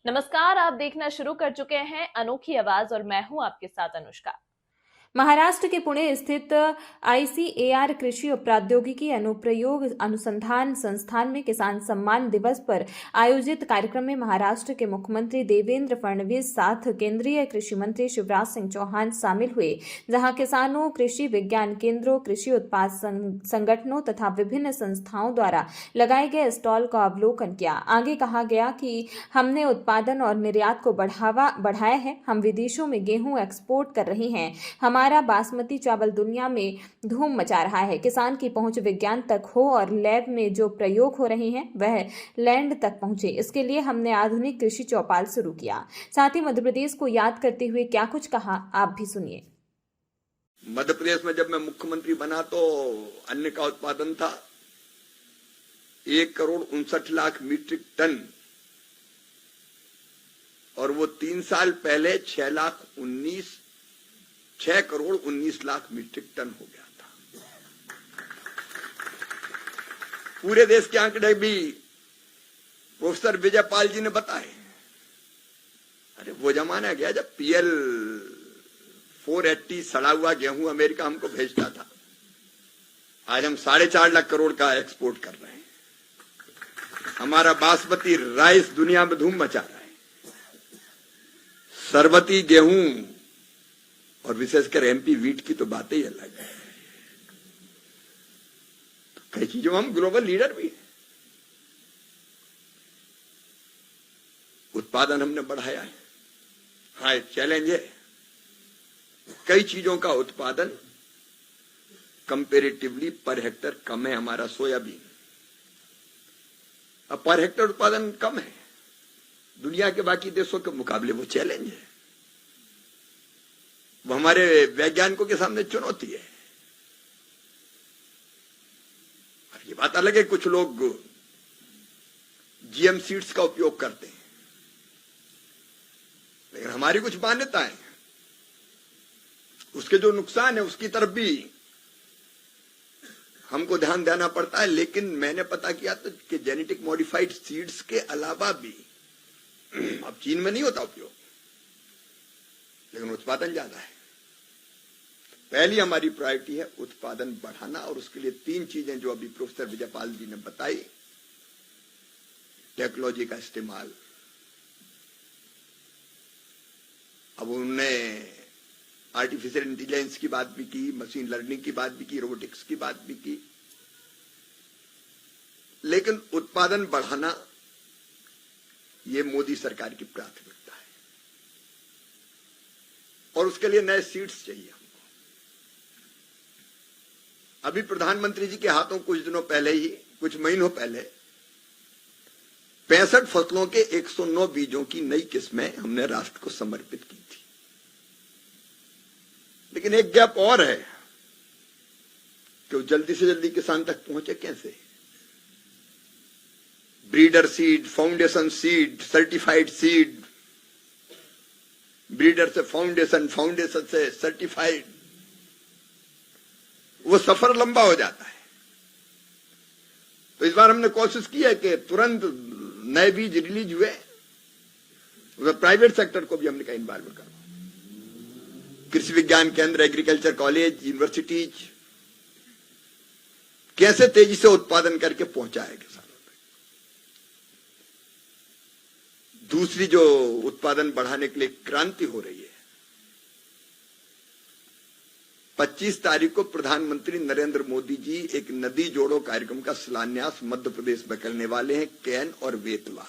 नमस्कार, आप देखना शुरू कर चुके हैं अनोखी आवाज और मैं हूं आपके साथ अनुष्का। महाराष्ट्र के पुणे स्थित आईसीएआर कृषि और प्रौद्योगिकी अनुप्रयोग अनुसंधान संस्थान में किसान सम्मान दिवस पर आयोजित कार्यक्रम में महाराष्ट्र के मुख्यमंत्री देवेंद्र फडणवीस साथ केंद्रीय कृषि मंत्री शिवराज सिंह चौहान शामिल हुए, जहां किसानों, कृषि विज्ञान केंद्रों, कृषि उत्पाद संगठनों तथा विभिन्न संस्थाओं द्वारा लगाए गए स्टॉल का अवलोकन किया। आगे कहा गया कि हमने उत्पादन और निर्यात को बढ़ाया है। हम विदेशों में गेहूं एक्सपोर्ट कर रहे हैं। हमारा बासमती चावल दुनिया में धूम मचा रहा है। किसान की पहुंच विज्ञान तक हो और लैब में जो प्रयोग हो रहे हैं वह लैंड तक पहुंचे, इसके लिए हमने आधुनिक कृषि चौपाल शुरू किया। साथ ही मध्य प्रदेश को याद करते हुए क्या कुछ कहा, आप भी सुनिए। मध्य प्रदेश में जब मैं मुख्यमंत्री बना तो अन्न का उत्पादन था 1,59,00,000 मीट्रिक टन और वो 3 साल पहले 6,19,00,000 मीट्रिक टन हो गया था। पूरे देश के आंकड़े भी प्रोफेसर विजयपाल जी ने बताए। अरे वो जमाना गया जब पीएल 480 सड़ा हुआ गेहूं अमेरिका हमको भेजता था। आज हम 4.5 लाख करोड़ का एक्सपोर्ट कर रहे हैं। हमारा बासमती राइस दुनिया में धूम मचा रहा है। सरबती गेहूं और विशेषकर एमपी वीट की तो बातें ही अलग है। तो कई चीजों हम ग्लोबल लीडर भी हैं। उत्पादन हमने बढ़ाया है। हाँ, एक चैलेंज है। कई चीजों का उत्पादन कंपेरेटिवली पर हेक्टर कम है। हमारा सोयाबीन अब पर हेक्टर उत्पादन कम है दुनिया के बाकी देशों के मुकाबले। वो चैलेंज है, वो हमारे वैज्ञानिकों के सामने चुनौती है। अब ये बात अलग है, कुछ लोग जीएम सीड्स का उपयोग करते हैं, लेकिन हमारी कुछ मान्यताएं, उसके जो नुकसान है उसकी तरफ भी हमको ध्यान देना पड़ता है। लेकिन मैंने पता किया तो कि जेनेटिक मॉडिफाइड सीड्स के अलावा भी अब चीन में नहीं होता उपयोग, लेकिन उत्पादन ज्यादा है। पहली हमारी प्रायोरिटी है उत्पादन बढ़ाना, और उसके लिए 3 चीजें जो अभी प्रोफेसर विजयपाल जी ने बताई। टेक्नोलॉजी का इस्तेमाल, अब उन्होंने आर्टिफिशियल इंटेलिजेंस की बात भी की, मशीन लर्निंग की बात भी की, रोबोटिक्स की बात भी की, लेकिन उत्पादन बढ़ाना ये मोदी सरकार की प्राथमिकता है। और उसके लिए नए सीड्स चाहिए हमको। अभी प्रधानमंत्री जी के हाथों कुछ दिनों पहले ही, कुछ महीनों पहले 65 फसलों के 109 बीजों की नई किस्में हमने राष्ट्र को समर्पित की थी। लेकिन एक गैप और है कि वो जल्दी से जल्दी किसान तक पहुंचे कैसे। Breeder seed, foundation seed, certified seed, breeder से फाउंडेशन, फाउंडेशन से सर्टिफाइड, वो सफर लंबा हो जाता है। तो इस बार हमने कोशिश की है कि तुरंत नए बीज रिलीज हुए, प्राइवेट सेक्टर को भी हमने कहीं इन्वॉल्व करा। कृषि विज्ञान केंद्र, एग्रीकल्चर कॉलेज, यूनिवर्सिटीज कैसे तेजी से उत्पादन करके पहुंचाए किसानों तक। दूसरी जो उत्पादन बढ़ाने के लिए क्रांति हो रही है, 25 तारीख को प्रधानमंत्री नरेंद्र मोदी जी एक नदी जोड़ो कार्यक्रम का शिलान्यास मध्य प्रदेश में करने वाले हैं, कैन और बेतवा।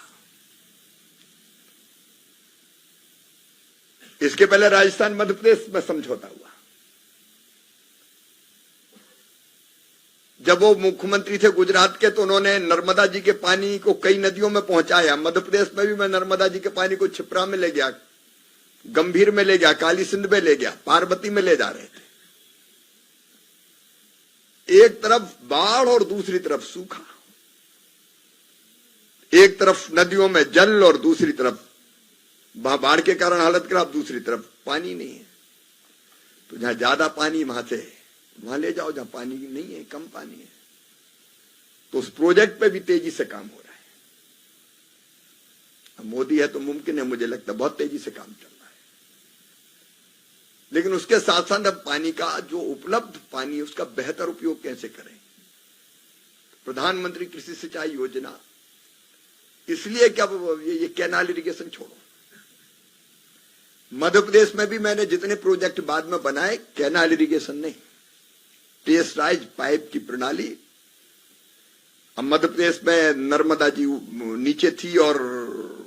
इसके पहले राजस्थान मध्य प्रदेश में समझौता हुआ। जब वो मुख्यमंत्री थे गुजरात के, तो उन्होंने नर्मदा जी के पानी को कई नदियों में पहुंचाया। मध्य प्रदेश में भी मैं नर्मदा जी के पानी को छिपरा में ले गया, गंभीर में ले गया, काली सिंध में ले गया, पार्वती में ले जा रहे थे। एक तरफ बाढ़ और दूसरी तरफ सूखा, एक तरफ नदियों में जल और दूसरी तरफ वहां बाढ़ के कारण हालत खराब, दूसरी तरफ पानी नहीं है। तो जहां ज्यादा पानी वहां से वहां ले जाओ, जहां पानी नहीं है, कम पानी है। तो उस प्रोजेक्ट पे भी तेजी से काम हो रहा है। मोदी है तो मुमकिन है, मुझे लगता है बहुत तेजी से काम चल रहा है। लेकिन उसके साथ साथ अब पानी का जो उपलब्ध पानी है उसका बेहतर उपयोग कैसे करें। प्रधानमंत्री कृषि सिंचाई योजना, इसलिए क्या ये कैनाल इरिगेशन छोड़ो। मध्य प्रदेश में भी मैंने जितने प्रोजेक्ट बाद में बनाए, कैनाल इरिगेशन नहीं, प्रेशराइज पाइप की प्रणाली। अब मध्य प्रदेश में नर्मदा जी नीचे थी और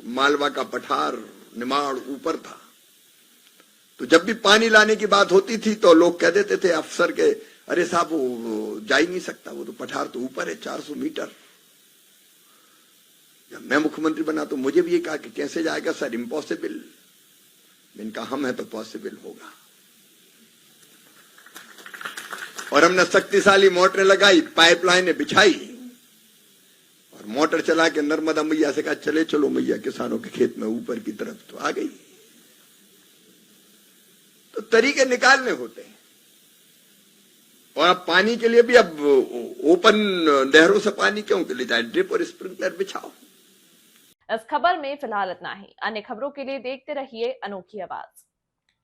मालवा का पठार निमाड़ ऊपर था, तो जब भी पानी लाने की बात होती थी तो लोग कह देते थे अफसर के, अरे साहब वो जा ही नहीं सकता, वो तो पठार तो ऊपर है 400 मीटर। जब मैं मुख्यमंत्री बना तो मुझे भी ये कहा कि कैसे जाएगा सर, इम्पॉसिबल। इनका हम है तो पॉसिबल होगा। और हमने शक्तिशाली मोटरें लगाई, पाइपलाइनें बिछाई और मोटर चला के नर्मदा मैया से कहा चले चलो मैया किसानों के खेत में ऊपर की तरफ, तो आ गई। तो तरीके निकालने होते हैं। और अब पानी के लिए भी अब ओपन नहरों से पानी क्यों ले जाए, ड्रिप और स्प्रिंकलर बिछाओ। इस खबर में फिलहाल इतना ही। अन्य खबरों के लिए देखते रहिए अनोखी आवाज।